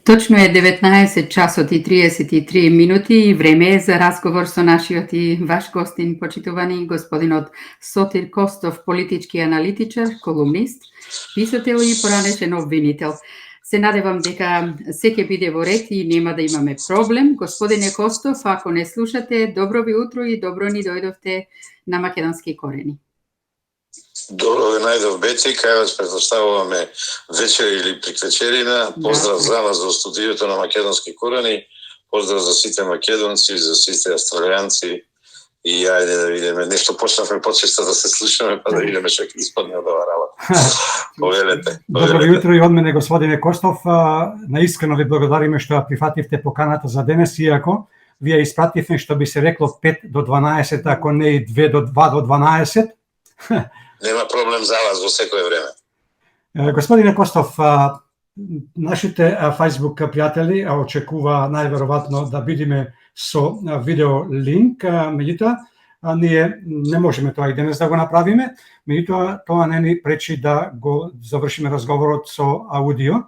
Точно е 19 часот и 33 минути и време е за разговор со нашиот и ваш гостин, почитувани господинот Сотир Костов, политички аналитичар, колумнист, писател и поранешен обвинител. Се надевам дека се ќе биде во ред и нема да имаме проблем. Господине Костов, ако не слушате, добро ви утро и добро ни дојдовте на Македонски корени. Добро ве најдов, Беци, кај вас предоставуваме вечер или приквечерина. Поздрав за вас во студиото на Македонски корени, поздрав за сите македонци, за сите австралијанци и ајде да видиме, нешто почнавме почесто да се слушаме, па да видиме што ќе испадне од оваа работа. Повелете. Добро jutro и од мене, господине Костов. Наискрено ви благодариме што прифативте поканата за денес, иако вие испративме што би се рекло 5 до 12, ако не и 2 до 12. Нема проблем за вас во секое време. Господине Костов, нашите Facebook пријатели очекува најверојатно да видиме со видео линк, меѓутоа ние не можеме тоа и денес да го направиме, меѓутоа тоа не ни пречи да го завршиме разговорот со аудио,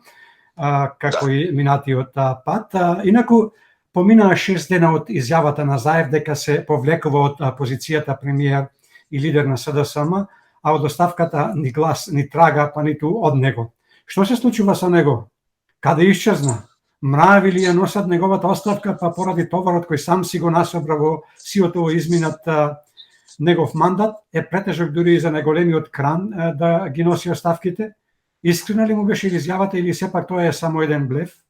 како и минатиот пат. Инаку, поминаа 6 дена од изјавата на Заев дека се повлекува од позицијата премиер и лидер на СДСМ, а од оставката ни глас, ни трага, па ниту од него. Што се случува со него? Каде исчезна? Мрави ли ја носат неговата оставка, па поради товарот кој сам си го насобра во сиото изминат негов мандат, е претежок дури и за најголемиот кран да ги носи оставките? Искрена ли му беше изјавата или сепак тоа е само еден блеф?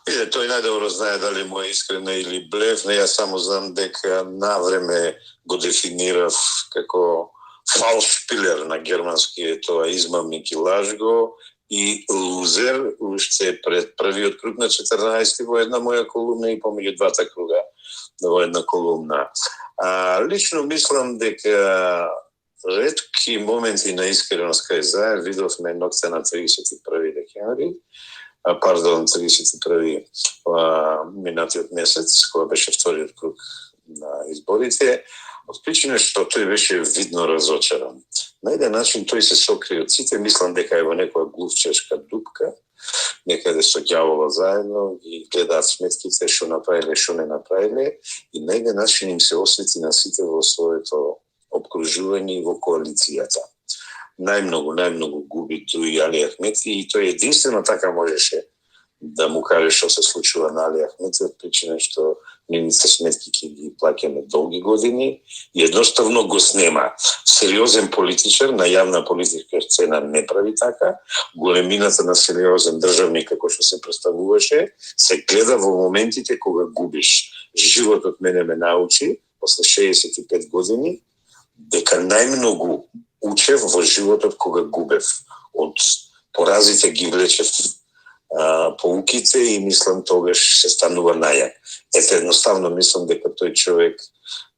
Тој најдобро знае дали му е искрена или блеф, не, јас само знам дека навреме го дефинирав како фалшпилер на германски, е тоа измамник и лажго и лузер, уште пред првиот круг на 14 во една моја колумна и помеѓу двата круга во една колумна. Лично мислам дека ретки моменти на искреност кај Заев видовме ноќта на 31 декември, 31 минатиот месец, кога беше вториот круг на изборите, од причина што тој беше видно разочаран. На еден начин тој се сокри од сите, мислам дека е во некоја глувчешка дупка, некаде со ѓавола заедно и гледаат сметките што направиле, што не направиле и на еден начин им се освети на сите во своето обкружување и во коалицијата. Најмногу губи тој Али Ахмети и тој единствено така можеше да му каже што се случува на Али Ахмети, од причина што нивните сметки ќе ги плаќаме долги години и едноставно го снема. Сериозен политичар на јавна политичка сцена не прави така, големината на сериозен државник како што се представуваше, се гледа во моментите кога губиш. Животот мене ме научи, после 65 години, дека најмногу учев во животот кога губев. Од поразите ги влечев поуките и мислам тогаш се станува најак. Ете, едноставно мислам дека тој човек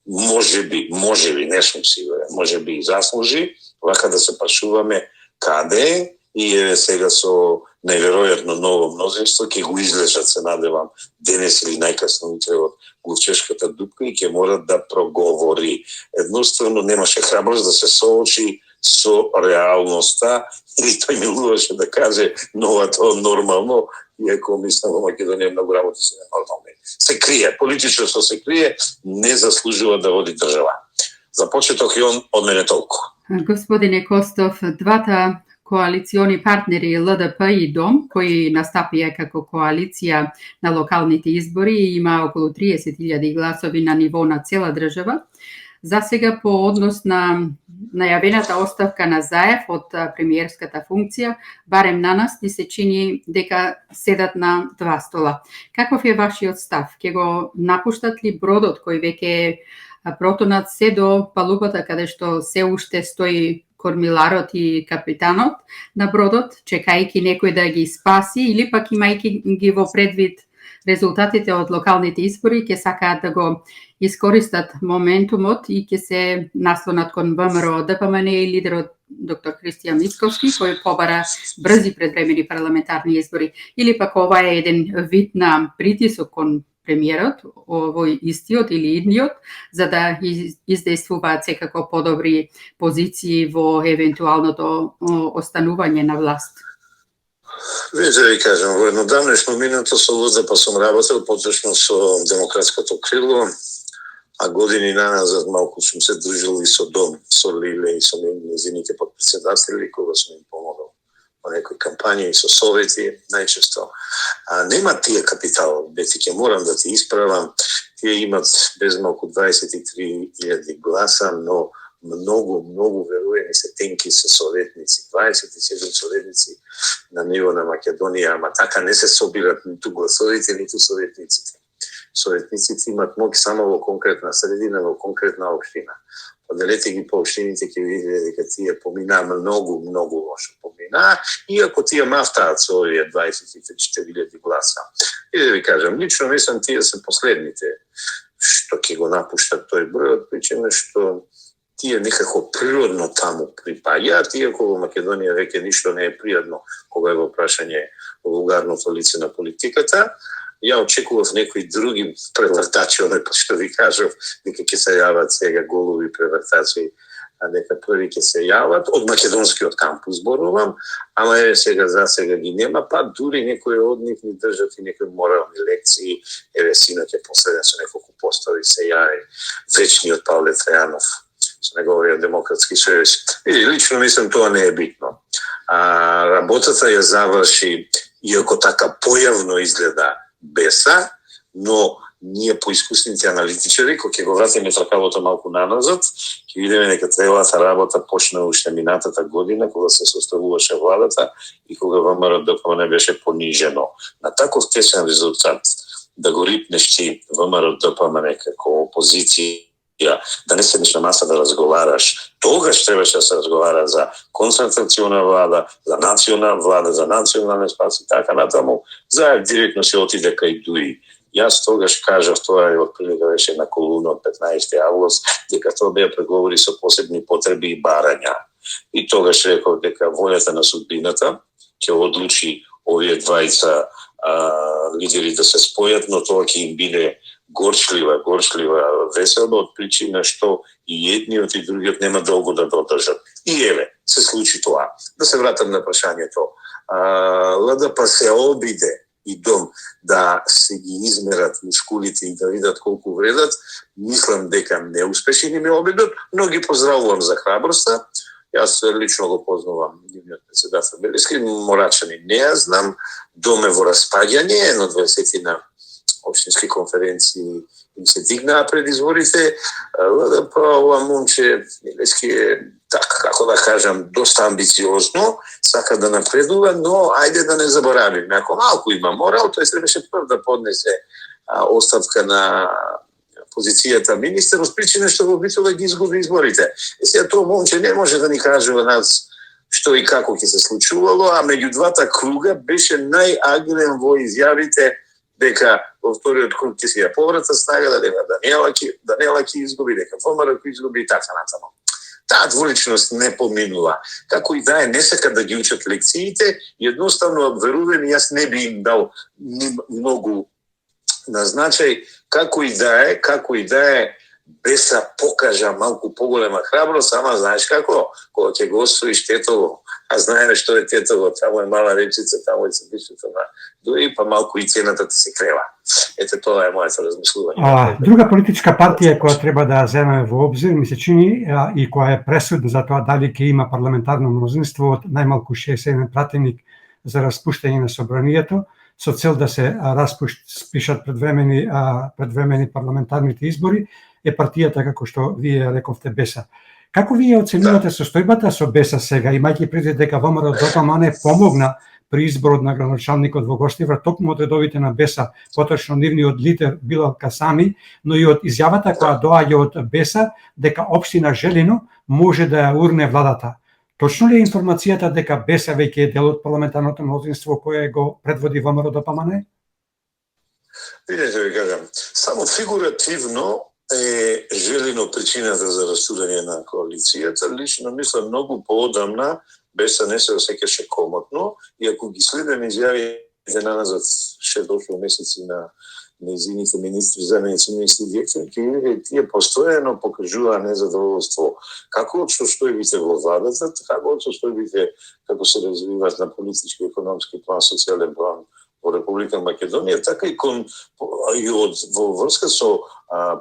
може би, не сум сигурен, може би и заслужи, вака да се прашуваме каде и сега со најверојатно ново мнозинство ќе го излежат, се надевам, денес или најкасно утре од глувчешката дупка и ќе морат да проговори. Едноставно немаше храброст да се соочи со реалноста или тој милуваше да каже новото нормално, иако мислам во Македонија многу работи се ненормални. Се крие, политичарство се крие, не заслужува да води држава. За почеток и он од мене толку. Господине Костов, двата коалициони партнери ЛДП и ДОМ, кои настапија како коалиција на локалните избори и има околу 30.000 гласови на ниво на цела држава, за сега по однос на најавената оставка на Заев од премиерската функција, барем на нас ни се чини дека седат на два стола. Каков е вашиот став? Ќе го напуштат ли бродот кој веќе е протонат се до палубата каде што се уште стои кормиларот и капитанот на бродот, чекајќи некој да ги спаси или пак имајќи ги во предвид резултатите од локалните избори, ќе сакаат да го искористат моментумот и ќе се наслонат кон ВМРО ДПМН и лидерот доктор Христијан Мицковски, кој побара брзи предвремени парламентарни избори. Или пак ова е еден вид на притисок кон премиерот, овој истиот или идниот, за да издействуваат секако подобри позиции во евентуалното останување на власт. Видите да ви кажам, во еднодавнешно минато со ЛДП сум работел, поточно со демократското крило, а години наназад малку сум се дружил и со Дом, со Лиле и со незините подпредседатели, кога сум им помогал во некои кампањи и со совети, најчесто. Нема тие капитал, Бетике, морам да ти исправам, тие имат безмалку 23.000 гласа, но многу верувани се тенки со советници, 27 советници на ниво на Македонија, ама така не се собират ниту гласовите, ниту советниците. Советниците имат моќ само во конкретна средина, во конкретна општина. Поделете ги по општините, ќе видите дека тие поминаа многу лошо поминаа, иако тие мафтаат со овие 24.000 гласа. И да ви кажам, лично мислам тие се последните што ќе го напуштат тој број, од причина што тие некако природно таму припаѓаат, иако во Македонија веќе ништо не е пријатно кога е во прашање вулгарното лице на политиката. Ја очекував некои други превртачи, што ви кажав, дека ќе се јават сега голови превртачи, а дека први ќе се јават, од македонскиот кампус зборувам, ама за сега ги нема, па дури некои од нив ни држат и некои морални лекции, синоќ последен со неколку постави се јави вечниот Павле Трајанов со неговиот демократски сојуз. И лично мислам тоа не е битно. Работата ја заврши, иако така појавно изгледа БЕСА, но ние поискусните аналитичари, кога ќе го вратиме тркалото малку наназад, ќе видиме дека целата работа почна уште минатата година, кога се составуваше владата и кога ВМРО-ДПМН не беше понижено. На таков тесен резултат да го рипнеш ти ВМРО-ДПМН како опозиција, да не седнеш на маса да разговараш, тогаш требаше да се разговара за концентрациона влада, за национална влада, за национален спас и така натаму, за директно се отиде кај Дуи. Јас тогаш кажав, тоа е отприлика беше на колуна од 15 август, дека тоа беа преговори со посебни потреби и барања. И тогаш реков дека волјата на судбината ќе одлучи овие двајца лидери да се спојат, но тоа ќе им биде горчлива, весело, од причина што и едниот и другиот нема долго да додржат. И еве, се случи тоа. Да се вратам на прашањето. ЛДП се обиде и Дом да се ги измерат мускулите и да видат колку вредат. Мислам дека неуспешни ми обидот, но ги поздравувам за храброста. Јас лично го познавам нивниот председател Белиски, Морачани не ја знам, Дом е во распаѓање, едно 20 на општински конференции им се дигнаа пред изборите. ЛДП, ова момче Белиски е, така како да кажам, доста амбициозно, сака да напредува, но ајде да не заборавиме. Ако малку има морал, тој требаше прв да поднесе оставка на позицијата министер, од причина што во битува ги изгуби изборите. Сега тоа момче не може да ни кажува нас што и како ќе се случувало, а меѓу двата круга беше најагрен во изјавите дека во вториот круг ќе се ја поврата снага, дека Даниела ќе изгуби, дека ВМРО ќе изгуби и така натаму. Таа дволичност не поминува. Како и да е, не сака да ги учат лекциите, едноставно верувам, јас не би им дал многу на значај, како и да е, БЕСА покажа малку поголема храброст, ама знаеш како, кога ќе го освоиш Тетово, а знаеме што е Тетово, таму е мала речица, таму е седишето на Дуи, па малку и цената ти се крела. Ете, тоа е моето размислување. Друга политичка партија која треба да земеме во обзир, ми се чини, и која е пресудна за тоа дали ќе има парламентарно мнозинство од најмалку 61 пратеник за распуштање на собранието, со цел да се распишат предвремени парламентарните избори, е партијата како што вие рековте БЕСА. Како вие оценувате состојбата со БЕСА сега, имајќи предвид дека ВМРО-ДПМН помогна при изборот на градоначалникот во Гостивар, токму од редовите на БЕСА, поточно нивниот лидер Билал Касами, но и од изјавата која доаѓа од БЕСА дека општина Желино може да ја урне владата. Точно ли е информацијата дека БЕСА веќе е дел од парламентарното мнозинство кое го предводи ВМРО-ДПМН? Видете, ви кажам, само фигуративно е Желино причината за растурање на коалицијата. Лично мислам многу поодамна БЕСА не се осеќаше комотно, и ако ги следам изјавите наназад 6-8 месеци на нејзините министри, заменици министри, директори, тие постојано покажуваа незадоволство како од состојбите во владата, како од состојбите како се развиваат на политички, економски план, социјален план во Република Македонија, така и во врска со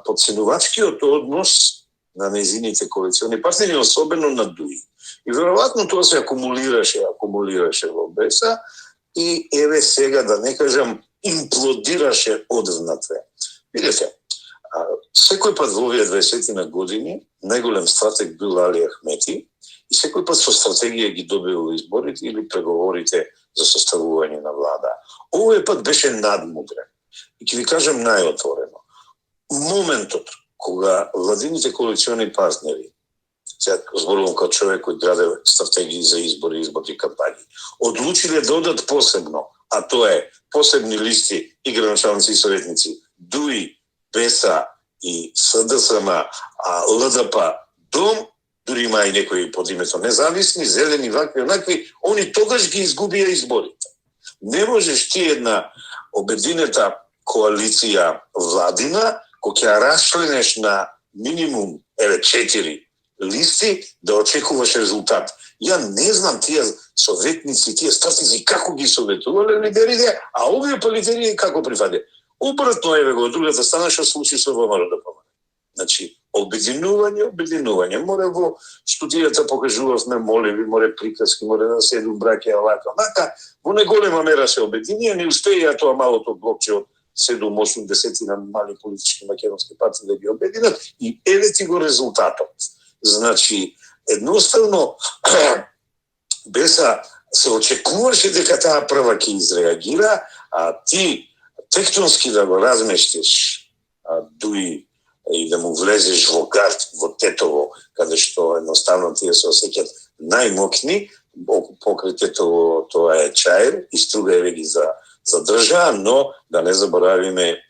потценувачкиот однос на нејзините коалициони партнери, особено на ДУИ. И веројатно тоа се акумулираше во БЕСА и еве сега, да не кажам, имплодираше одвнатре. Видете, секој пат во овие 20 години најголем стратег бил Али Ахмети и секој пат со стратегија ги добил изборите или преговорите за составување на влада. Овој пат беше надмудрен. И ќе ви кажам најотворено. Моментот кога владините коалициони партнери, сега зборувам како човек кој граде стратегии за избори и изборни кампањи, одлучиле да одат посебно, а тоа е посебни листи и градоначалници и советници, ДУИ, БЕСА и СДСМ, ЛДП, ДОМ, дури има и некои под името независни, зелени, вакви, онакви, они тогаш ги изгубија изборите. Не можеш ти една обединета коалиција владина, кој ќе расчленеш на минимум 4 листи, да очекуваш резултат. Ја не знам тие советници, тие стратици како ги советувале лидерите, а овие лидери како прифаде. Обратно еве го, другата страна што случи со ВМРО да помане. Значи, обединување. Море во студијата покажувавме молеви, море приказки, море да се еду браќа, овака. Во неголема мера се обединија, не успеја тоа малото блокче од 7-8 на мали политички македонски партии да ги обединат и еве ти го резултатот. Значи, едноставно, БЕСА се очекуваше дека таа прва ќе изреагира, а ти тектонски да го разместиш ДУИ и да му влезеш во гард, во Тетово, каде што едноставно тие се осеќат најмокни, покрај Тетово тоа е Чаир, и Струга еве ги задржаа, но да не заборавиме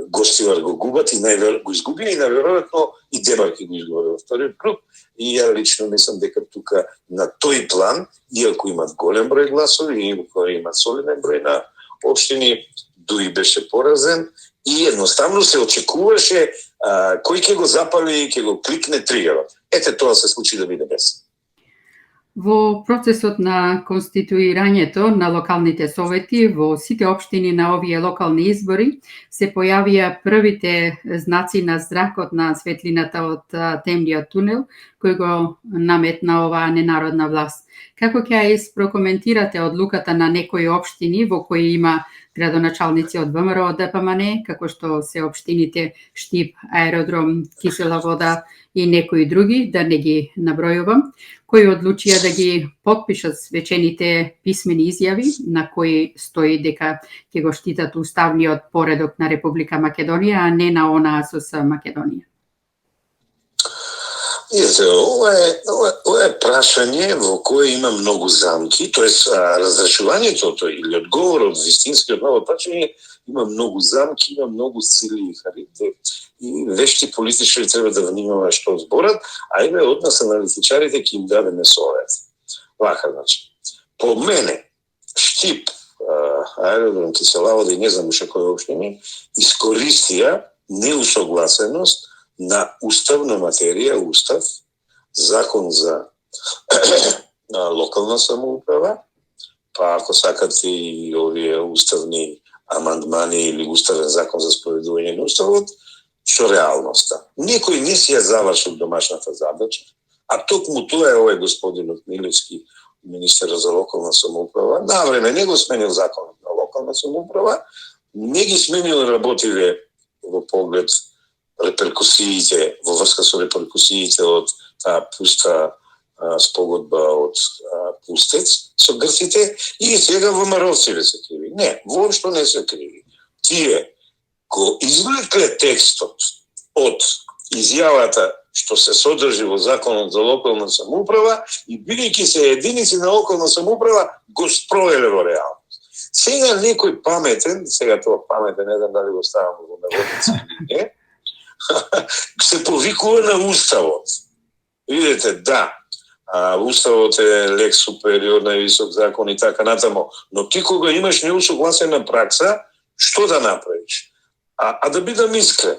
Гостивар го губат и го изгубија и најверојатно и Дебарки го изгубија во вториот круг. И ја лично мислам дека тука на тој план, иако имат голем број гласови, иако имат солиден број на општини, ДУИ беше поразен и едноставно се очекуваше кој ќе го запали и ќе го кликне тригерот. Ете тоа се случи да биде БЕСА. Во процесот на конституирањето на локалните совети во сите општини на овие локални избори се појавија првите знаци на зракот на светлината од темниот тунел кој го наметна оваа ненародна власт. Како ќе ја прокоментирате одлуката на некои општини во кои има градоначалници од ВМРО ДПМН, како што се општините Штип, Аеродром, Кисела вода и некои други, да не ги набројувам, кои одлучија да ги потпишат свечените писмени изјави на кои стои дека ќе го штитат уставниот поредок на Република Македонија, а не на онаа СС Македонија. Ова е прашање во кое има многу замки, тоест разрешувањето или одговорот, вистинскиот ново прашање има многу замки, има многу сили и харакter и вешти политичари треба да внимаваат што зборат, а еве од нас аналитичарите ќе им дадеме совет. Вака, значи, по мене Штип, Аеродром, Кисела вода и не знам уште кои општини искористија неусогласеност на уставна материја, устав, закон за локална самоуправа, па ако сакате и овие уставни амандмани или уставен закон за спроведување на уставот, со реалноста. Некој не си ја завршил домашната задача, а токму тоа е овој господинот Милевски, министерот за локална самоуправа, навреме не го сменил законот на локална самоуправа, не ги сменил работиве во поглед реперкусиите, во врска со реперкусиите од таа пуста спогодба од Пустец со грците и сега ВМРО-ците се криви. Не, воопшто не се криви. Тие го извлекле текстот од изјавата што се содржи во законот за локална самоуправа и бидејќи се единици на локална самоуправа го спровеле во реалност. Сега некој паметен, сега тоа паметен, не знам дали го ставам во наводници или не, се повикува на уставот. Видете, да, уставот е лекс супериор, највисок закон и така натамо, но ти кога имаш неусогласена пракса, што да направиш? А да бидам искрен,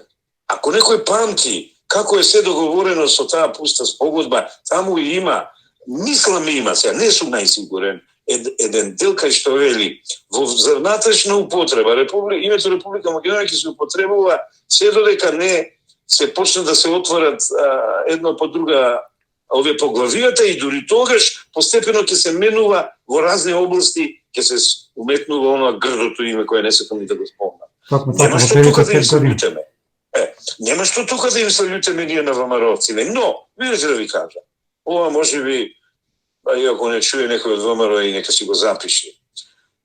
ако некој памти како е се договорено со таа пуста спогодба, таму има, мислам има, сега не сум најсигурен, еден дел кај што вели во внатрешна употреба името Република Македонија ќе се употребува се додека не се почне да се отворат едно по друга овие поглавијата и дури тогаш постепено ќе се менува во разни области, ќе се уметнува оно грдото име кое не сакам ни да го спомнам. Нема што тука да им се лутеме. Нема што тука да им се лутеме ние на ВМРО-овците, но видите да ви кажа. Ова можеби, иако не чуе некој од ВМРО и нека си го запише.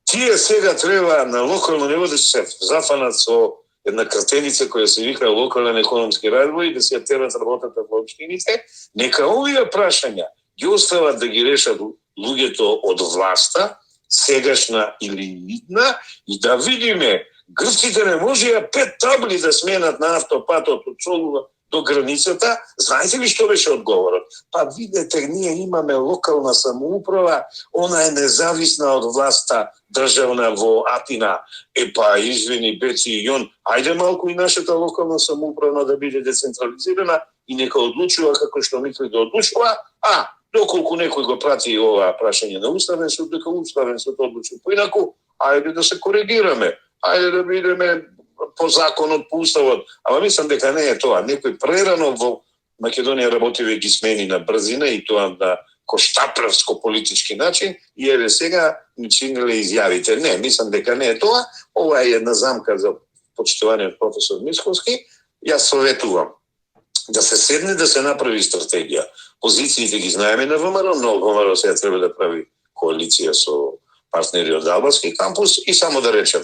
Тие сега треба на локално ниво да се зафанат со една кратеница која се вика локален економски развој, да се терат работата во општините, нека овие прашања ги остават да ги решат луѓето од власта, сегашна или идна, и да видиме, грците не можеа 5 табли да сменат на автопатот од Солуна до границата. Знаете ли што беше одговорот? Па видете, ние имаме локална самоуправа, она е независна од власта државна во Атина. Па, извини, Беци и Јон, ајде малку и нашата локална самоуправа да биде децентрализирана и нека одлучува како што мисли да одлучува, доколку некој го прати ова прашање на Уставен суд, дека Уставен суд одлучи поинаку, ајде да се коригираме, ајде да бидеме по законот, по уставот. Ама мислам дека не е тоа. Некој прерано во Македонија работиве ги смени на брзина и тоа на коштапревско политички начин и еве сега ми чинеле изјавите. Не, мислам дека не е тоа. Ова е една замка за почитуваниот професор Мисковски. Јас советувам да се седне, да се направи стратегија. Позициите ги знаеме на ВМРО, но ВМРО сега треба да прави коалиција со партнери од Албански кампус и само да речем,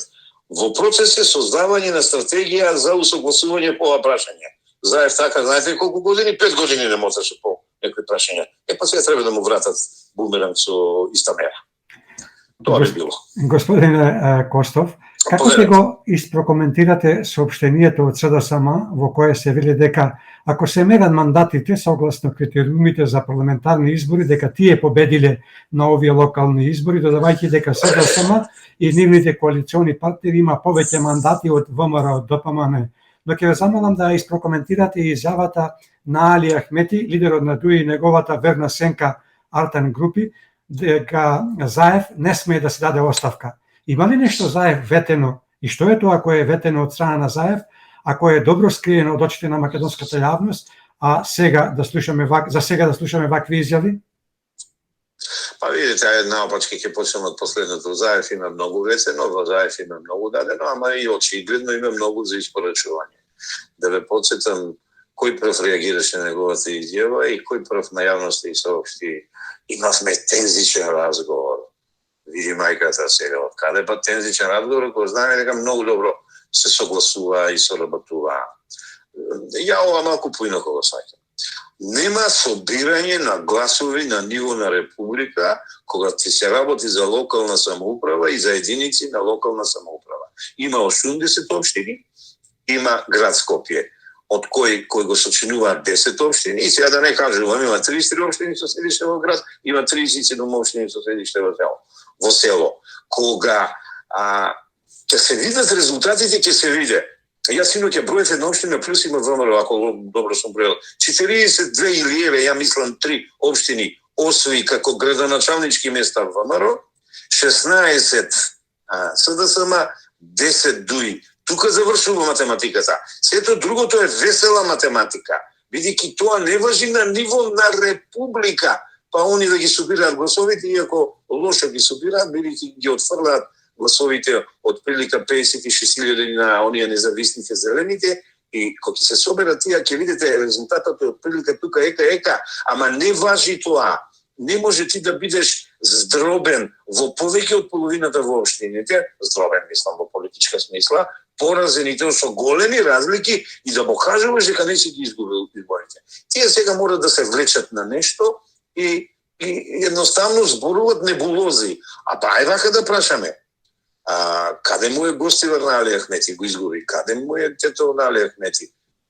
во процес е создавање на стратегија за усогласување по ова прашање. Заев така, знаете колку години? 5 години не можеше по некои прашања. Па сега треба да му вратат бумеранг со иста мера. Тоа би било. Господине Костов, како ќе го испрокоментирате соопштението од СДСМ во кое се вели дека ако се мерат мандатите согласно критериумите за парламентарни избори, дека тие победиле на овие локални избори, додавајќи дека СДСМ и нивните коалициони партнери има повеќе мандати од ВМРО, од ДПМН. Но ќе ве замолам да испрокоментирате изјавата на Али Ахмети, лидерот на ДУИ и неговата верна сенка Артан Групи, дека Заев не смее да се даде оставка. Има ли нешто Заев ветено и што е тоа кое е ветено од страна на Заев, а кое е добро скриено од очите на македонската јавност, а сега да слушаме вакви изјави? Па видите, наопачки ќе почнем од последното. Заев има многу ветено, во Заев има многу дадено, ама и очигледно има многу за испорачување. Да ве подсетам кој прв реагираше на неговата изјава и кој прв на јавноста и соопшти имавме тензичен разговор. Види мајката сега, од каде па тензичен разговор, кој знаеме дека многу добро се согласува и соработува. Ја ова малку поинако го сваќам. Нема собирање на гласови на ниво на република кога ти се работи за локална самоуправа и за единици на локална самоуправа. Има 80 општини, има град Скопје, од кој го сочинуваат 10 општини, и сега да не кажувам, има 33 општини со седиште во град, има 37 општини со седиште во село. Кога ќе се видат резултатите, ќе се виде. Јас синоќа броев една општина плюс има ВМРО, ако добро сум броел. 42 или еве, ја мислам 3 општини освои како градоначалнички места во ВМРО, 16 СДСМ, 10 ДУИ. Тука завршува математиката. Сето другото е весела математика, бидејќи тоа не важи на ниво на република, па они да ги собираат гласовите, иако лошо ги собираат, бидејќи ги отфрлаат гласовите од прилика 56.000 на оние независните зелените, и кога се соберат тие, ќе видите резултатот од прилика тука ека, ама не важи тоа. Не може ти да бидеш здробен во повеќе од половината во општините, здробен мислам во политичка смисла, поразените со големи разлики и да му кажуваш дека не си ги изгубил изборите. Тие сега мора да се влечат на нешто и едноставно зборуват небулози. Па ај вака да прашаме. Каде му е гостивар на Али Ахмети? Го изгуби. Каде му е тето на Али Ахмети?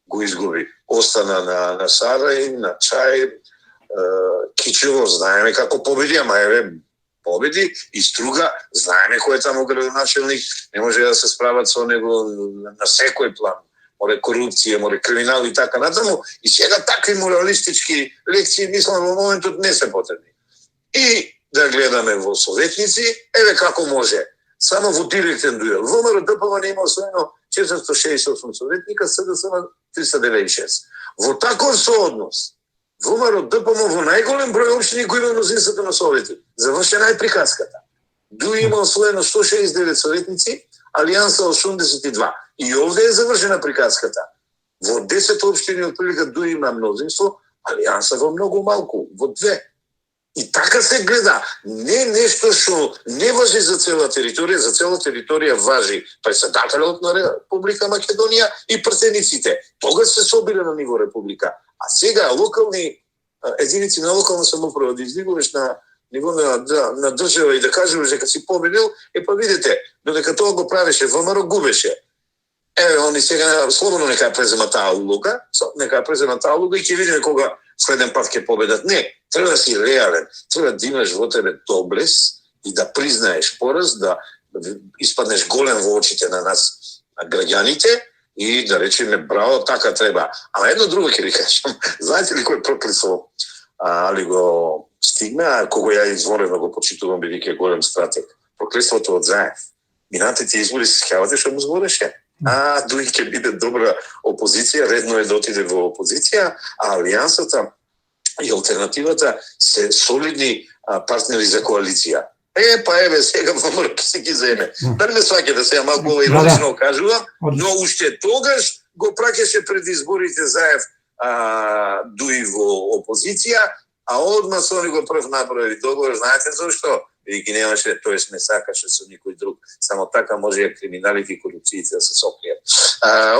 Го изгуби. Остана на Сарај, на Чај, Кичево, знаеме како победи, ама еве победи и Струга, знаеме кој е таму градоначелник, не може да се справат со него на секој план. Море корупција, море криминал и така натаму. И сега такви моралистички лекции, мислам, во моментот не се потребни. И да гледаме во советници, еве како може. Само во директен дуел. ВМРО ДПМН има освоено 468 советника, СДСМ 396. Во таков сооднос, ВМРО ДПМН во најголем број општини кои има мнозинството на совети. Завршена е приказката. ДУИ има освоено 169 советници, Алијанса 82. И овде е завршена приказката. Во 10 општини од прилика ДУИ има мнозинство, Алијанса во многу малку, во 2. И така се гледа. Не нешто што не важи за цела територија важи председателот на Република Македонија и пратениците. Тогаш се собира на ниво Република. А сега локални единици на локална самоуправа да издигуваш на ниво на држава и да кажеш дека си победил, па видите, додека тоа го правеше, ВМРО губеше. Еве, они сега слободно нека презема таа улога, и ќе видиме кога следен пат ќе победат. Не, треба да си реален, треба да имаш во тебе доблес и да признаеш пораз, да испаднеш голем во очите на нас, граѓаните, и да речеме браво, така треба. Ама едно друго ќе ви кажам. Знаете ли кој проклисо али го стигна, кого ја изворено го почитувам бидејќи голем стратег? Проклисството од Заев. Минатите избори се сеќавате што му збореше? Дуи ќе биде добра опозиција, редно е да отиде во опозиција, а Алијансата и алтернативата се солидни партнери за коалиција. Еве сега ВМРО ќе се ги земе. Дали ме сваќате сега малку иронично кажува, но уште тогаш го праќаше пред изборите Заев Дуи во опозиција, а одма со него прв направи договор, знаете зошто? Бидејќи немаше, тоест не сакаше со никој друг. Само така може криминалите и корупциите да се сокријат.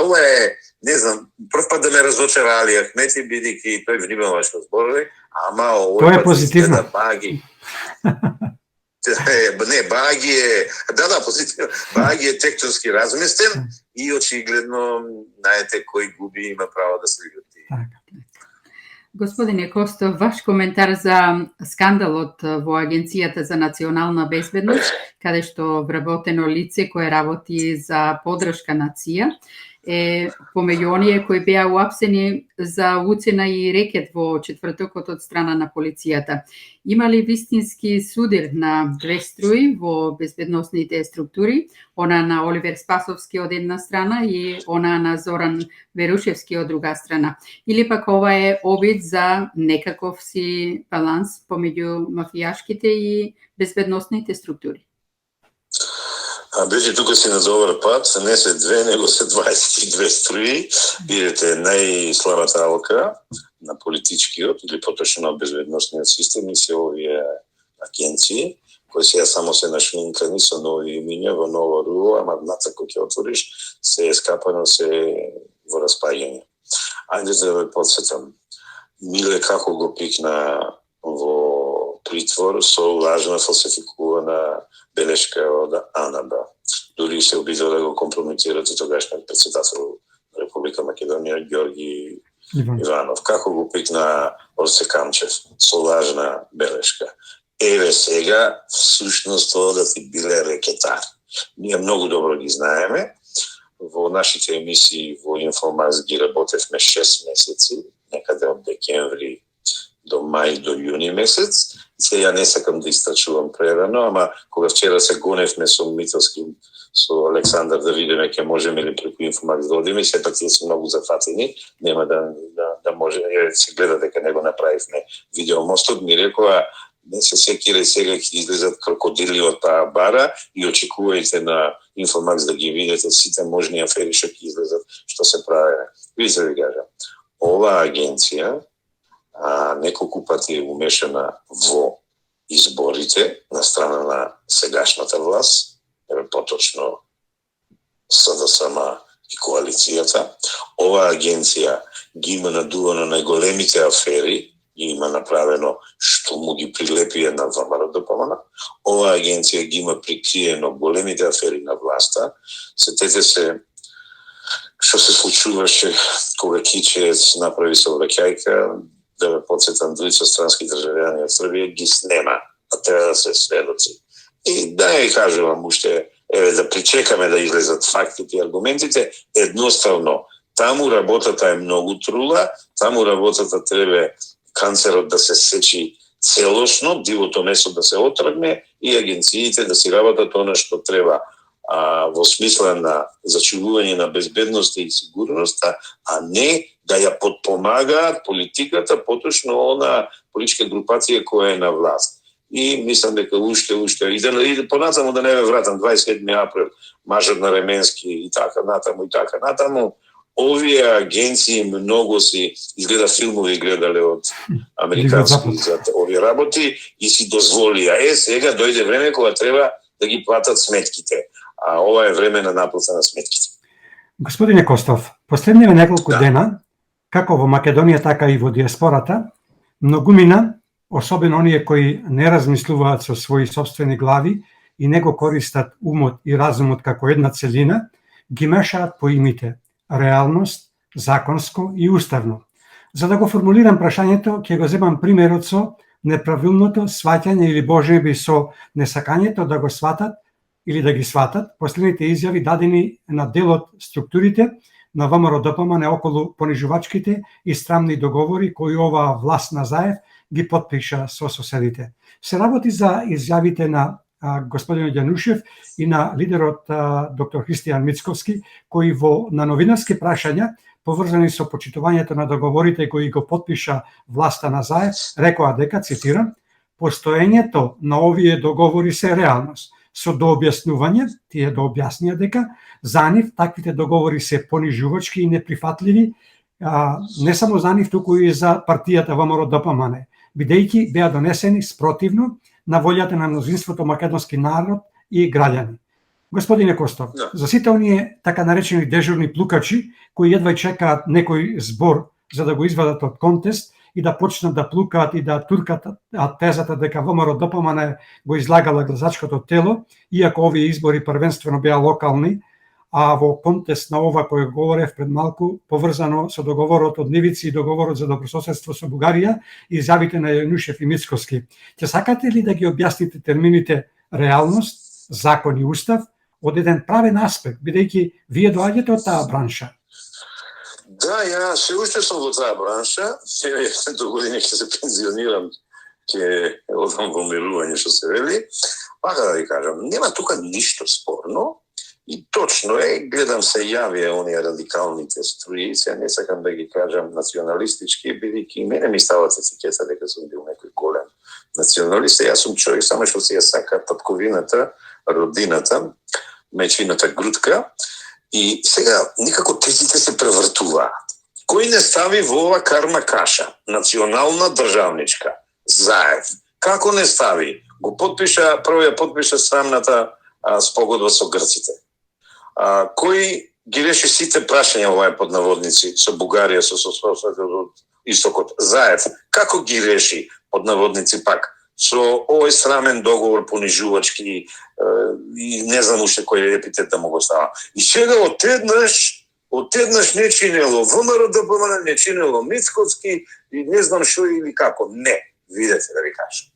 Ова е, не знам, прв пат да ме разочара Али Ахмети, бидејќи тој внимава што зборови, ама тоа е позитивно. Баги. Не, Баги е, позитивно. Баги е тектонски разместен и очигледно, знаете, кој губи има право да се лјути. Господине Костов, ваш коментар за скандалот во Агенцијата за национална безбедност, каде што вработено лице кое работи за подршка на ЦИА, е помеѓу оние кои беа уапсени за уцена и рекет во четвртокот од страна на полицијата. Има ли вистински судир на две струи во безбедносните структури, она на Оливер Спасовски од една страна и она на Зоран Верушевски од друга страна? Или пак ова е обид за некаков си баланс помеѓу мафијашките и безбедносните структури? Беше тука си на добар пат, не се две, него се 22 струи. Видите, најслабата алка на политичкиот или поточно на безбедносниот систем и се овие агенции, кои сега само се нашминкани со нови имиња во ново РУ, ама дната кој ќе отвориш, се е скапано, се во распаѓање. Ајде да ве подсетам. Миле како го пикна во притвор со лажна фалсификувана белешка од АНБ. Дури се обидува да го компрометирате тогашниот председател на Република Македонија Ѓорги Иванов. Како го пикна Орсе Камчев со лажна белешка. Еве сега, всушност тоа да ти биле рекетар. Ние многу добро ги знаеме. Во нашите емисии во Информакс ги работевме 6 месеци, некаде од декември до мај, до јуни месец. Сега не сакам да истрачувам прерано, ама кога вчера се гоневме со Митовски, со Александар да видиме ќе можеме ли преку Информакс да одиме, сепак тие се многу зафатени, нема да може, се гледа дека не го направивме видеомостот, ми рекоа, не се секире сега ќе излезат крокодили од таа бара и очекувајте на Информакс да ги видите сите можни афери што ќе излезат, што се прави. Видите ви кажа, оваа агенција неколку пати е умешана во изборите на страна на сегашната власт, поточно СДСМ и коалицијата. Оваа агенција ги има надувано најголемите афери и има направено што му ги прилепија на ВМРО ДПМН. Оваа агенција ги има прикриено големите афери на власта. Сетете се што се случуваше кога Кичец направи сообраќајка, да ме подсетам, двојца странски државјани од Србија ги снема а треба да се сведоци. И да ја кажувам уште, да причекаме да излезат фактите и аргументите, едноставно, таму работата е многу трула, таму работата треба канцерот да се сечи целосно, дивото месо да се отргне и агенциите да си работат она што треба во смисла на зачувување на безбедност и сигурноста, а не да ја подпомагаат политиката, поточно она политичка групација која е на власт. И мислам дека уште и понатаму да не ме вратам 27 април, мажот на Ременски и така натаму, овие агенции многу си изгледа филмови гледале од американски за овие работи и си дозволија. Сега дојде време кога треба да ги платат сметките. А ова е време на наплата на сметките. Господине Костов, последниве неколку дена, како во Македонија, така и во диаспората, многумина, особено оние кои не размислуваат со своји собствени глави и не го користат умот и разумот како една целина, ги мешаат поимите реалност, законско и уставно. За да го формулирам прашањето, ќе го земам примерот со неправилното сваќање или божеби со несакањето да го сватат или да ги сватат последните изјави дадени на дел од структурите на ВМРО-ДПМН околу понижувачките и страмни договори кои оваа власт на Заев ги потпиша со соседите. Се работи за изјавите на господин Јанушев и на лидерот доктор Христијан Мицковски, кои на новинарски прашања поврзани со почитувањето на договорите кои го потпиша власта на Заев, рекоа дека, цитирам, постоењето на овие договори се реалност. Со дообјаснување, тие дообјаснија дека за нив таквите договори се понижувачки и неприфатливи, не само за нив, туку и за партијата ВМРО-ДПМН, бидејќи беа донесени спротивно на волјата на мнозинството македонски народ и граѓани. Господине Костов, за сите оние така наречени дежурни плукачи, кои едва чекаат некој збор за да го извадат од контекст и да почнат да плукаат и да туркат тезата дека ВМРО-ДПМН го излагала гласачкото тело, иако овие избори првенствено беа локални, а во контекст на ова кој говорев пред малку, поврзано со договорот од Нивици и договорот за добрососедство со Бугарија и изјавите на Јанушев и Мицковски. Ќе сакате ли да ги објасните термините реалност, закон и устав од еден правен аспект, бидејќи вие доаѓате од таа бранша? Да, ја се уште сум во таа бранша, до години ќе се пензионирам, ќе одам во мирување, што се вели. Пака да ви кажам, нема тука ништо спорно. И точно е, гледам се јавија оние радикалните струи, се не сакам да ги кажам националистички, бидејќи и мене ми стават етикета дека сум бил некој голем националист, јас сум човек само што си ја сака татковината, родината, мечината грудка, и сега никако тезите се превртуваат. Кој не стави во ова карма каша, национална државничка, Заев, како не стави? Го потпиша, прво ја потпиша срамната спогодба со грците. Кој ги реши сите прашања оваа под наводници со Бугарија, со истокот? Заев, како ги реши под наводници пак со овој срамен договор понижувачки и не знам уште кој епитет да му го става. И сега одеднаш не чинело ВМРО-ДПМН, не чинело Мицковски и не знам што или како. Не, видете да ви кажам.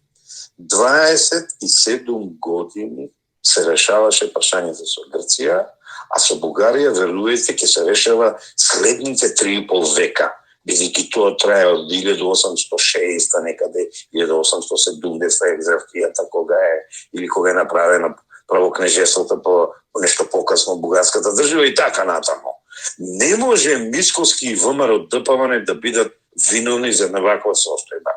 27 години се решаваше прашањето со Грција, а со Бугарија, верувате, ќе се решава следните 3,5 века, бидејќи тоа трае од 1860 некаде, 1870 екзархијата кога е, или кога е направена правокнежеството по нешто покасно бугарската држава и така натаму. Не може Мицковски и ВМРО-ДПМН да бидат виновни за ваква состојба.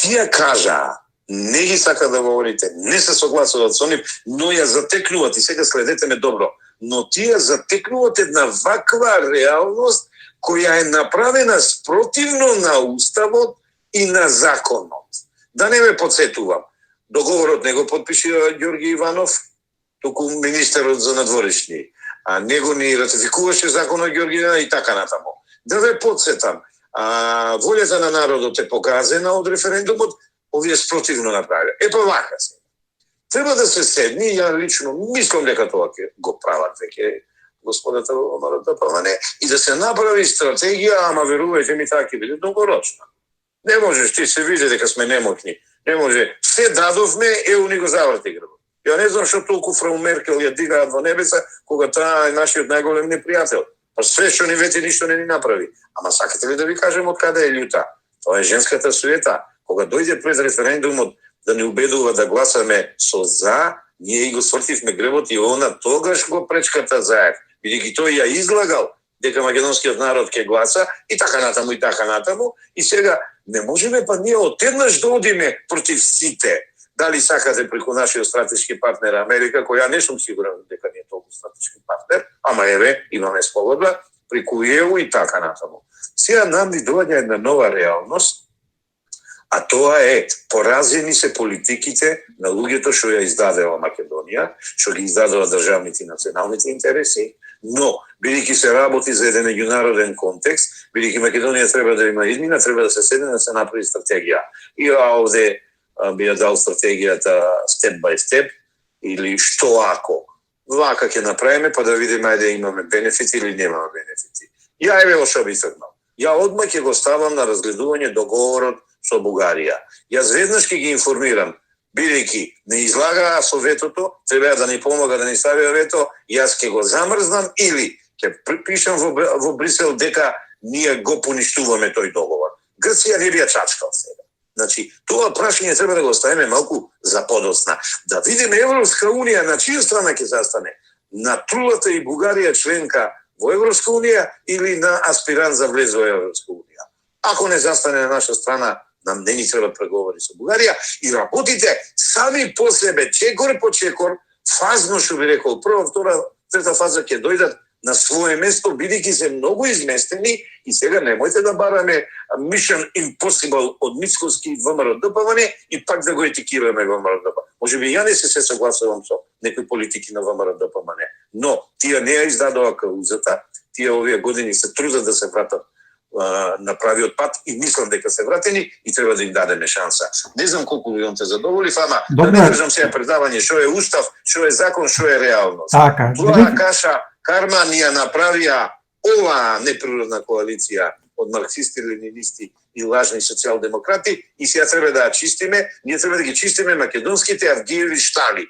Тие кажаа, не ги сака да говорите, не се согласуват со нив, но ја затекнуват, и сега следете ме добро, но тие затекнуват една ваква реалност која е направена спротивно на уставот и на законот. Да не ме подсетувам, договорот не го потпиша Ѓорги Иванов, туку министерот за надворешни, а него ни ратификуваше законот Ѓорги Иванов и така натаму. Да ве подсетам, волјата на народот е показена од референдумот, овие спротивно направиле. Па вака се. Треба да се седни, ја лично мислам дека тоа ќе го прават веќе господата во ВМРО-ДПМН и да се направи стратегија, ама верувајте ми, таа ќе биде долгорочна. Не можеш, ти се види дека сме немоćни. Не може. Се дадовме, ево ни го заврти грбот. Ја не знам што толку фрау Меркел ја дигаат во небеса, кога таа е нашиот најголем непријател. Па све што ни вети ништо не ни направи. Ама сакате ли да ви кажем од каде е љута? Тоа е женската суета. Кога дојде пред референдумот да ни убедува да гласаме со за, ние го свртивме гребот и она тогаш го пречката заев. Бидејќи тој ја излагал дека македонскиот народ ќе гласа и така натаму и сега не можеме па ние одеднаш да одиме против сите. Дали сакате преку нашиот стратешки партнер Америка, која не сум сигурен дека не е толку стратешки партнер, ама еве имаме спогодба преку ЕУ и така натаму. Сега нам ни доаѓа една нова реалност, а тоа е поразени се политиките на луѓето што ја издадела Македонија, што ги издадела државните и националните интереси, но бидејќи се работи за еден меѓународен контекст, бидејќи Македонија треба да има измина, треба да се седне да се направи стратегија. И овде би ја дал стратегијата степ бај степ или што ако. Вака ќе направиме па да видиме ајде имаме бенефити или немаме бенефити. Ја еве што би тргнал. Ја одма ќе го ставам на разгледување договорот со Бугарија. Јас веднаш ќе ги информирам, бидејќи не излагаа со ветото, треба да ни помога да ни ставиа вето, јас ќе го замрзнам или ќе припишам во Брисел дека ние го поништуваме тој договор. Грција не би ја чачкал сега. Значи, тоа прашање треба да го ставиме малку за подоцна. Да видиме Европска унија на чија страна ќе застане? На трулата и Бугарија членка во Европска унија или на аспирант за влез во Европска унија? Ако не застане на наша страна, нам не ни треба преговори со Бугарија и работите сами по себе, чекор по чекор, фазно што би рекол, прва, втора, трета фаза ќе дојдат на свое место, бидејќи се многу изместени и сега немојте да бараме Mission Impossible од Мицкоски и ВМРО ДПМН и пак да го етикираме ВМРО ДПМН. Може би ја не се согласувам со некои политики на ВМРО ДПМН, но тие не ја издадоа каузата, тие овие години се трудат да се вратат на правиот пат и мислам дека се вратени и треба да им дадеме шанса. Не знам колку ви те задоволив, ама да не држам сега предавање што е устав, што е закон, што е реалност. Така, тоа каша карма ни ја направија ова неприродна коалиција од марксисти, ленинисти и лажни социјалдемократи и сега треба да ја чистиме, ние треба да ги чистиме македонските Авгиеви штали.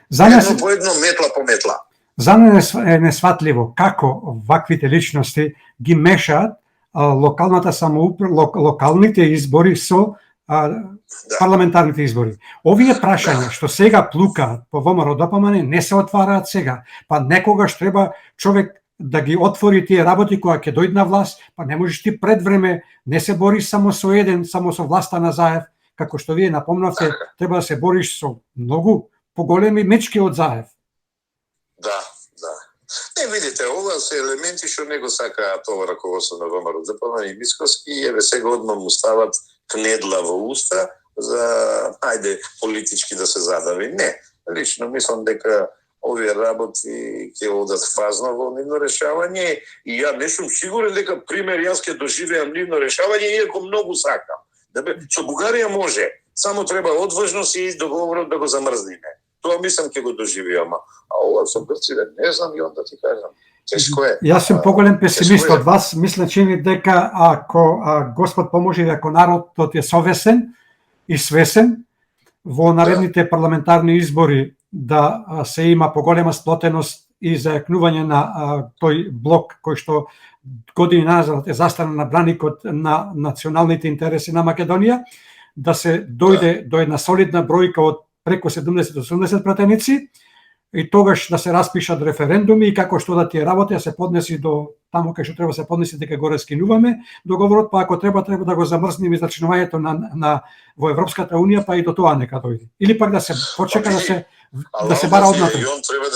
Едно по едно, метла по метла. За мене е несватливо како ваквите личности ги мешаат локалната самоуправа, локалните избори со парламентарните избори. Овие прашања што сега плукаат по ВМРО ДПМН не се отвараат сега, па некогаш треба човек да ги отвори тие работи кога ќе дојде на власт, па не можеш ти пред време, не се бориш само со еден, само со власта на Заев, како што вие напомнавте, треба да се бориш со многу поголеми мечки од Заев. Да. Не, видите, ова се елементи што не го сакаат ова раководство на ВМРО ДПМН и Мицкоски и еве сега одма му стават кнедла во уста за ајде политички да се задави. Не, лично мислам дека овие работи ќе одат фазно во нивно решавање и ја не сум сигурен дека пример јас ќе доживеам нивно решавање иако многу сакам. Со Бугарија може, само треба одважност и договорот да го замрзниме. Тоа мислам ќе го доживеам, а ова со Грција не знам и онда ти кажам. Тешко е. Јас сум поголем песимист од вас, мисля чини дека ако Господ поможи и ако народот е совесен и свесен во наредните парламентарни избори да се има поголема сплотеност и зајакнување на тој блок кој што години назад е застанал на браникот на националните интереси на Македонија, да се дојде до една солидна бројка од преку 70-80 пратеници и тогаш да се распишат референдуми и како што да тие работи да се поднеси до таму кај што треба се поднеси дека го раскинуваме договорот, па ако треба да го замрзнеме зачинувањето на во Европската унија, па и до тоа нека дојде. Или пак да се почека да се бара однатре. Јон треба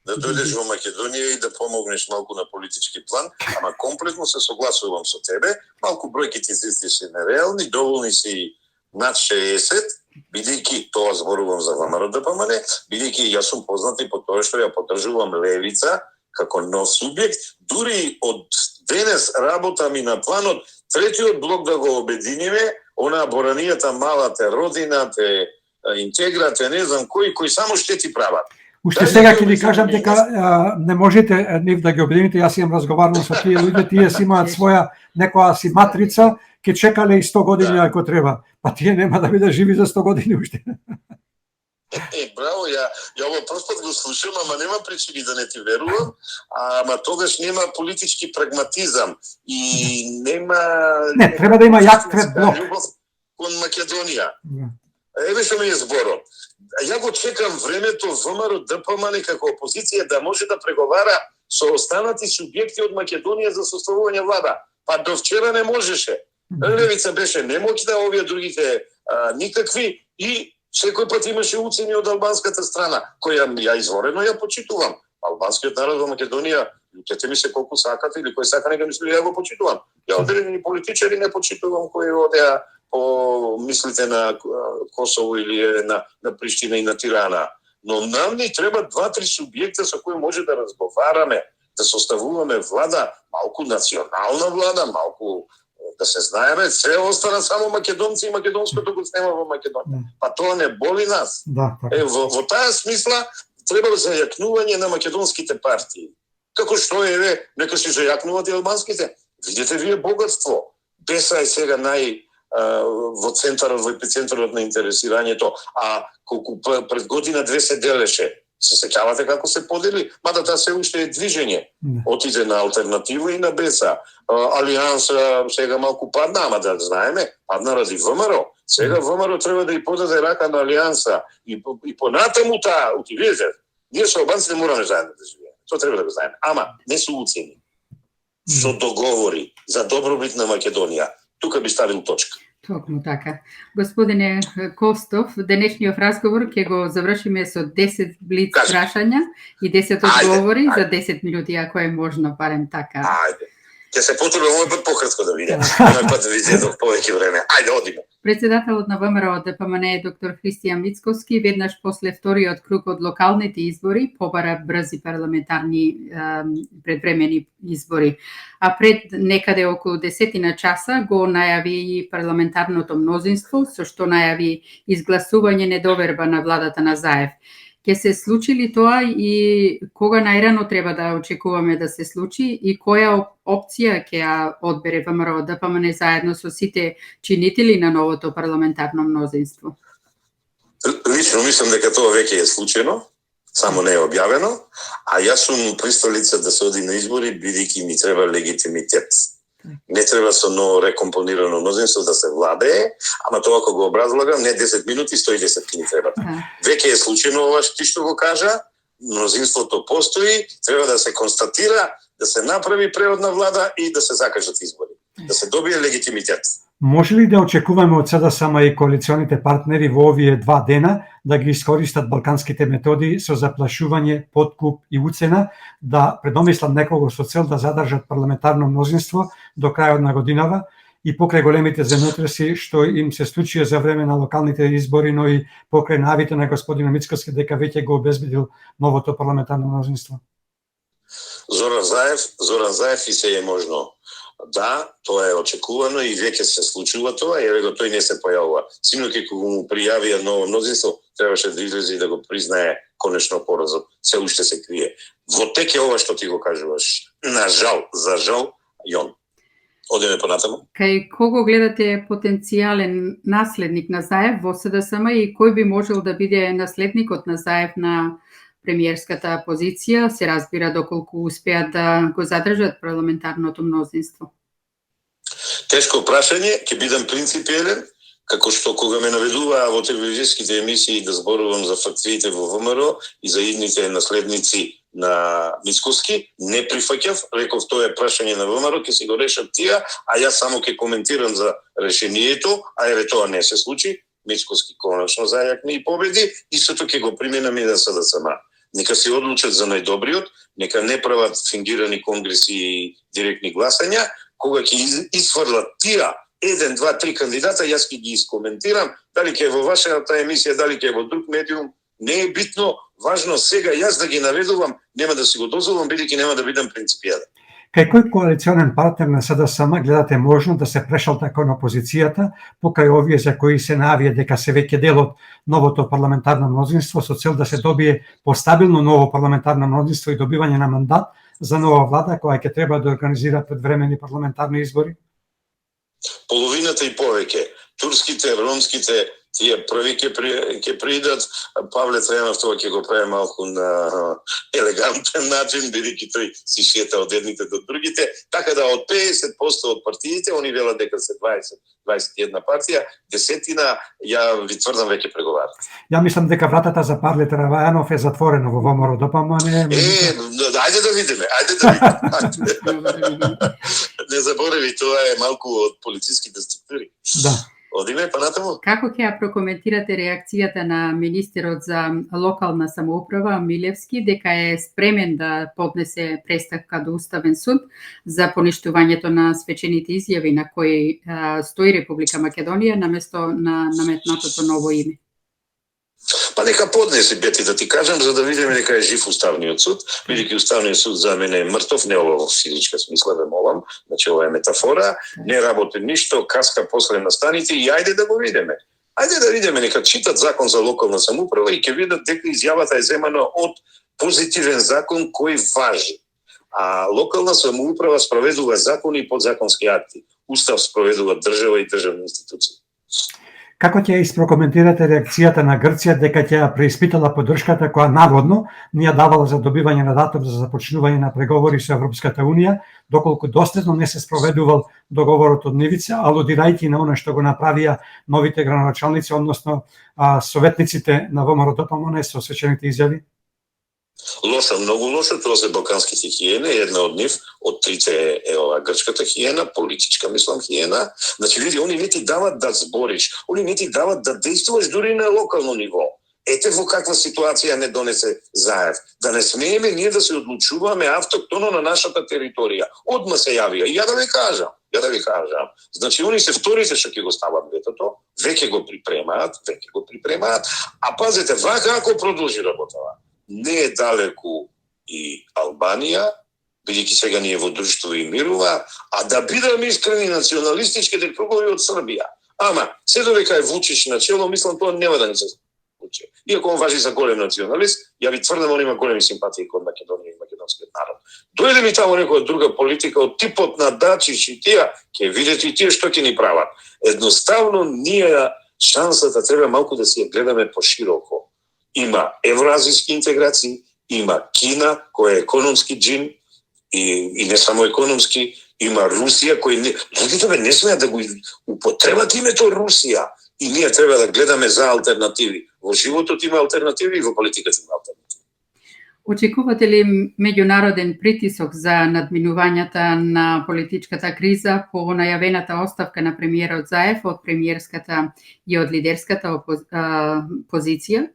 да дојдеш во Македонија и да помогнеш малку на политички план, ама комплетно се согласувам со тебе, малку бројките се нереални, доволни си над 60, бидејќи тоа зборувам за ВМРО ДПМН, бидејќи јас сум познат и по тоа што ја поддржувам левица како нов субјект, дури од денес работам и на планот третиот блок да го обединиме, онаа боранијата малата родината, интеграте, не знам кои само штети прават. Уште сега ќе ви кажам дека не можете нив да ги обедините, јас имам разговарано со тие луѓе, тие си имаат своја некоја си матрица, ќе чекале и 100 години Да. ако треба. Па тие нема да бидат живи за 100 години уште. Браво, ја ово прв пат го слушам, ама нема причини да не ти верувам, ама тогаш нема политички прагматизам и нема... Не, треба да има јак предблок. Љубов кон Македонија. Да. Еве што ми е зборот. Ја го чекам времето ВМРО ДПМН како опозиција да може да преговара со останати субјекти од Македонија за составување влада. Па до вчера не можеше. Левица беше немоќна, овие другите никакви и секој пат имаше уцени од албанската страна, која ја изворено ја почитувам. Албанскиот народ во Македонија, љутете ми се колку сакате или кој сака нека мисли, ја го почитувам. Ја одредени политичари не почитувам кои одеа по мислите на Косово или на Приштина и на Тирана. Но нам ни треба 2-3 субјекта со кои може да разговараме, да составуваме влада, малку национална влада, малку да се знае, бе, се остана само македонци и македонското го снема во Македонија. Па тоа не боли нас. Да, така. Во таа смисла треба зајакнување на македонските партии. Како што нека се зајакнуваат и албанските. Видете вие богатство. Беса е сега во центарот, во епицентарот на интересирањето, а колку пред година-две се делеше. Се сеќавате како се подели? Мада таа се уште е движење. Отиде на алтернатива и на Беса. Алијанса сега малку падна, ама да знаеме, падна ради ВМРО. Сега ВМРО треба да ја подаде рака на Алијанса и понатаму таа, видите, ние со албанците мораме заедно да живееме. Тоа треба да го знаеме. Ама не со уцени. Со договори за добробит на Македонија. Тука би ставил точка. Токму така. Господине Костов, денешниот разговор ќе го завршиме со 10 блиц прашања и 10 одговори за 10 минути, ако е можно, барем така. Ајде. Ќе се потрудам овој пат пократко да видам. Овој пат ви зедов повеќе време. Ајде, одиме. Председателот на ВМРО ДПМН доктор Христијан Мицковски веднаш после вториот круг од локалните избори побара брзи парламентарни предвремени избори. А пред некаде околу 10 часа го најави и парламентарното мнозинство, со што најави изгласување недоверба на владата на Заев. Ќе се случи ли тоа и кога најрано треба да очекуваме да се случи и која опција ќе ја одбере ВМРО ДПМН заедно со сите чинители на новото парламентарно мнозинство? Лично мислам дека тоа веќе е случено, само не е објавено, а јас сум присталица да се оди на избори бидејќи ми треба легитимитет. Не треба со ново рекомпонирано мнозинство да се владее, ама тоа кога го образлагам, не 10 минути, 110 ни треба. Веќе е случено ова што го кажа, мнозинството постои, треба да се констатира, да се направи преодна влада и да се закажат избори, да се добие легитимитет. Може ли да очекуваме од СДСМ и коалиционите партнери во овие 2 дена да ги искористат балканските методи со заплашување, подкуп и уцена, да предомислат некого со цел да задржат парламентарно мнозинство до крајот на годинава и покрај големите земјотреси што им се случија за време на локалните избори, но и покрај навите на господина Мицковски дека веќе го обезбедил новото парламентарно мнозинство? Зоран Заев и се е можно. Да, тоа е очекувано и веќе се случува тоа, и го тој не се појавува. Синоќ кога му пријавија ново мнозинство, требаше да излезе и да го признае конечно поразот. Се уште се крие. Во тек е ова што ти го кажуваш. За жал, Јон. Одиме понатаму. Кај кого гледате потенцијален наследник на Заев во СДСМ и кој би можел да биде наследникот на Заев на премиерската позиција, се разбира доколку успеат да го задржат парламентарното мнозинство? Тешко прашање, ќе бидам принципиелен, како што кога ме наведуваа во телевизиските емисии да зборувам за факциите во ВМРО и за идните наследници на Мицковски, не прифаќав, реков тоа е прашање на ВМРО, ќе си го решат тие, а јас само ќе коментирам за решението, а еве тоа не се случи. Мицковски конечно зајакни и победи, истото ќе го применам и на СДСМ. Нека се одлучат за најдобриот, нека не прават фингирани конгреси и директни гласања, кога ќе изфрлат тие 1, 2, 3 кандидата, јас ќе ги искоментирам, дали ќе е во вашата емисија, дали ќе е во друг медиум, не е битно, важно сега јас да ги наведувам, нема да си го дозволам, бидејќи нема да бидам принципијален. Кај кој коалиционен партнер на СДСМ гледате можно да се прешалта кон опозицијата, покај овие за кои се најавија дека се веќе дел од новото парламентарно мнозинство со цел да се добие постабилно ново парламентарно мнозинство и добивање на мандат за нова влада која ќе треба да организира предвремени парламентарни избори? Половината и повеќе. Турските, ромските, тие први ќе придат, Павле Тројанов тоа ќе го прави малку на елегантен начин, бидејќи тој си шета од едните до другите, така да од 50% од партиите, они велат дека се 21 партија, десетина, ја ви тврдам веќе преговарат. Ја мислам дека вратата за Павле Тројанов е затворена во ВМРО ДПМН. Ајде да видиме. Не заборави, тоа е малку од полициските структури. Да. Одиме па натаму. Како ќе ја прокоментирате реакцијата на министерот за локална самоуправа Милевски дека е спремен да поднесе преставка до Уставен суд за поништувањето на свечените изјави на кои стои Република Македонија наместо на наметнатото ново име? Па нека поднесе, Бети, да ти кажам, за да видиме дека е жив Уставниот суд, бидејќи Уставниот суд за мене е мртов, не во физичка смисла, ве молам, значи ова е метафора, не работи ништо, каска после настаните и ајде да го видиме. Ајде да видиме, нека читат закон за локална самоуправа и ќе видат дека изјавата е земана од позитивен закон кој важи. А локална самоуправа спроведува закони и подзаконски акти. Устав спроведува држава и државни институции. Како ќе испрокоментирате реакцијата на Грција дека ќе ја преиспитала поддршката која наводно ни ја давала за добивање на датум за започнување на преговори со Европската Унија, доколку доследно не се спроведувал договорот од Нивица, алудирајќи на она што го направија новите градоначалници, односно советниците на ВМРО ДПМН со свечените изјави? Лоша, многу лоша, тоа се балканските хиени, една од нив, од трите е ова грчката хиена, политичка мислам хиена. Значи, види, они не ти дават да збориш, они не ти дават да действуваш дури на локално ниво. Ете во каква ситуација не донесе Заев. Да не смееме ние да се одлучуваме автоктоно на нашата територија. Одма се јавија. И ја да ви кажам. Значи, они се вторите што ќе го стават ветото, веќе го припремаат, а пазете, вака ако продолжи работава, не е далеку и Албанија, бидејќи сега ние во друштво и мирува, а да бидеме искрени националистичките кругови од Србија. Ама, се додека е Вучич на чело, мислам тоа нема да ни се случи. Иако он важи за голем националист, ја ви тврдам, он има големи симпатии кон Македонија и македонскиот народ. Дојде ми таму некоја друга политика од типот на Дачич и тие, ќе видите и тие што ќе ни прават. Едноставно, ние шансата треба малку да си ја гледаме пошироко. Има евроазијски интеграции, има Кина, која е економски джин, и не само економски, има Русија, кој луѓето не смеат да го употребат името Русија. И ние треба да гледаме за алтернативи. Во животот има алтернативи и во политиката има алтернативи. Очекувате ли меѓународен притисок за надминувањата на политичката криза по најавената оставка на премиерот Заев од премиерската и од лидерската позиција?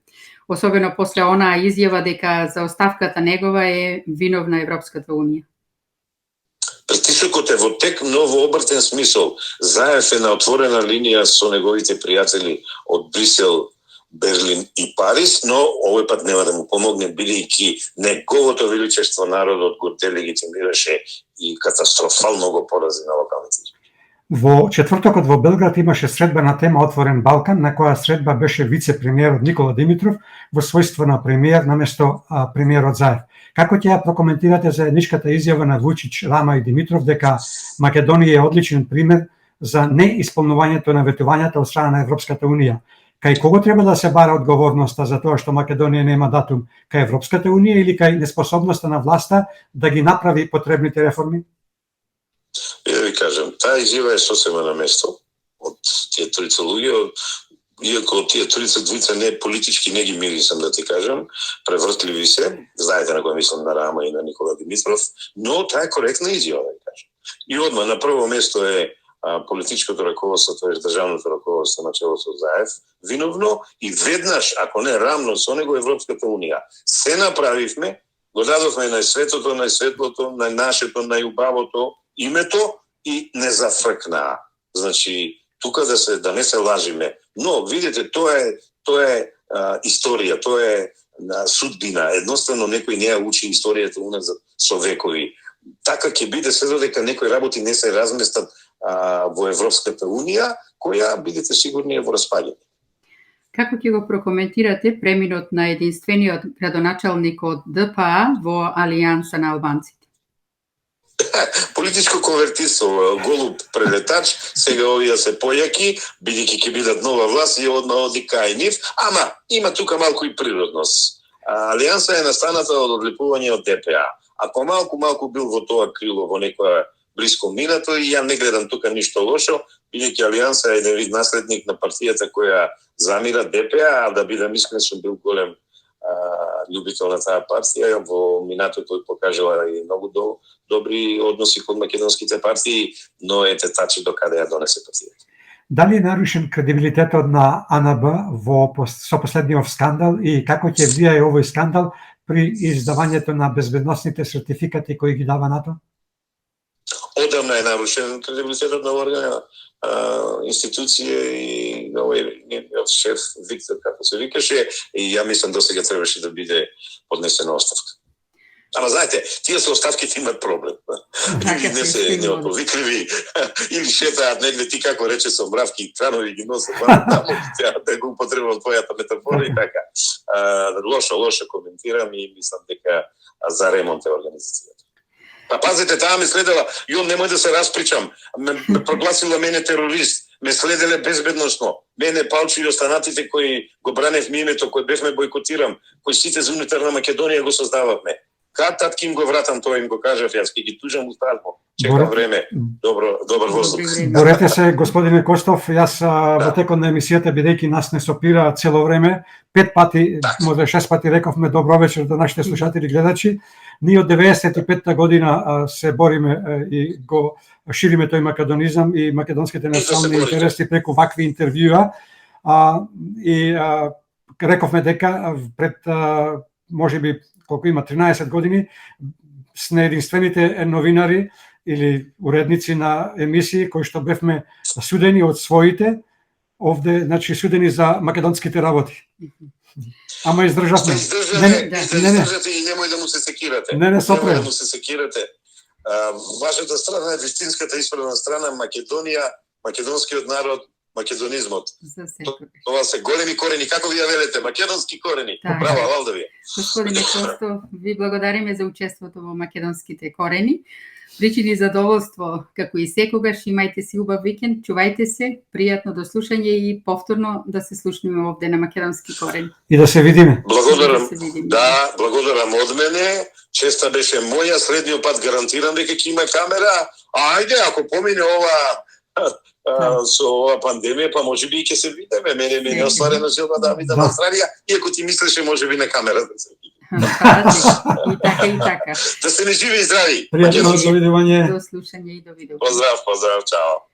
Особено после онаа изјава дека за оставката негова е виновна Европската Унија. Притисокот е во тек, но во обртен смисол. Заев е на отворена линија со неговите пријатели од Брисел, Берлин и Париз, но овој пат нема да му помогне, бидејќи неговото величество народот го делегитимираше и катастрофално го порази на локалните избори. Во четвртокот во Белград имаше средба на тема Отворен Балкан, на која средба беше вице-премиерот Никола Димитров во својство на премиер наместо премиерот Заев. Како ќе ја прокоментирате заедничката изјава на Вучич, Рама и Димитров дека Македонија е одличен пример за неисполнувањето на ветувањата од страна на Европската Унија? Кај кого треба да се бара одговорноста за тоа што Македонија нема датум? Кај Европската Унија или кај неспособноста на власта да ги направи потребните реформи? Ја ви кажам, таа изјава е сосема на место од тие тројца луѓе, иако тие тројца двојца не политички не ги мирисам да ти кажам, превртливи се, знаете на кој мислам, на Рама и на Никола Димитров, но таа е коректна изјава, да кажам. И одма на прво место е политичкото раководство, тоа е државното раководство на чело со Заев, виновно и веднаш, ако не рамно со него, Европската Унија. Се направивме, го дадовме на светото, на светлото, на нашето, најубавото името и не зафркнаа. Значи, тука да не се лажиме. Но, видите, тоа е историја, тоа е судбина. Едноставно, некој не ја учи историјата уназад со векови. Така ќе биде се додека некои работи не се разместат во Европската Унија, која, бидете сигурни, е во распаѓање. Како ќе го прокоментирате преминот на единствениот градоначалник од ДПА во Алијанса на албанците? Политичко конвертисо, голуб прелетач, сега овие се појаки, бидејќи ќе бидат нова власт и оди кај нив, ама има тука малку и природност. Алијанса е настаната од одлипување од ДПА. Ако малку бил во тоа крило во некоја блиско минато, и ја не гледам тука ништо лошо, бидејќи Алијанса е еден вид наследник на партијата која замира ДПА, а да бидам искрен, сум бил голем љубител на таа партија. Во минато тој покажала и многу добри односи кон македонските партии, но ете тачи до каде ја донесе партијата. Дали е нарушен кредибилитетот на АНБ со последниот скандал и како ќе влијае овој скандал при издавањето на безбедносните сертификати кои ги дава НАТО? Одамна е нарушен кредибилитетот на органа, институција и на овој шеф Виктор, како се викаше, и ја мислам досега требаше да биде поднесена оставка. Ама знаете, тие со оставките имат проблем. Не се неоповикливи или шетаат негде, ти како рече со мравки и транови ги носат таму, да го употребувам твојата метафора и така. Лошо коментирам и мислам дека за ремонт е организацијата. Па пазете, таа ме следела, јон немој да се распричам, ме прогласила мене терорист, ме следеле безбедносно, мене Палчо и останатите кои го браневме името, кој бевме бойкотирам, кои сите за унитарна Македонија го создававме. Кад татки им го вратам, тоа им го кажав, јас ќе ги тужам устазмо. Чекам време, добар воздух. Борете се, господине Костов, јас во текот на емисијата, бидејќи нас не сопира цело време, 5 пати, може 6 пати рековме добро вечер до нашите слушатели и гледачи. Ние од 95-та година се бориме и го шириме тој македонизам и македонските национални интереси преку вакви интервјуа. И рековме дека пред можеби колку има 13 години сме единствените новинари или уредници на емисии кои што бевме судени од своите овде, значи судени за македонските работи. Ама издржавме. Издржате и немој да му се секирате. Немој да му се секирате. Вашата страна е вистинската исправна страна, Македонија, македонскиот народ, македонизмот. Това се големи корени, како ви ја велете, македонски корени. Браво, алал да ви. Господине Костов, ви благодариме за учеството во македонските корени. Причини задоволство, како и секогаш, имајте си убав викенд, чувајте се, пријатно до слушање и повторно да се слушнеме овде на македонски корени. И да се видиме. Благодарам. Да, благодарам од мене. Честа беше моја, следниот пат гарантирам дека ќе има камера. Ајде, ако помине ова со ова пандемија, па можеби и ќе се видиме. Мене е остварена желба да видам Австралија, иако ти мислеше можеби на камера да се види. И така. Да се не живи и здрави. Пријатно, довидување. До слушање и до видео. Поздрав, чао.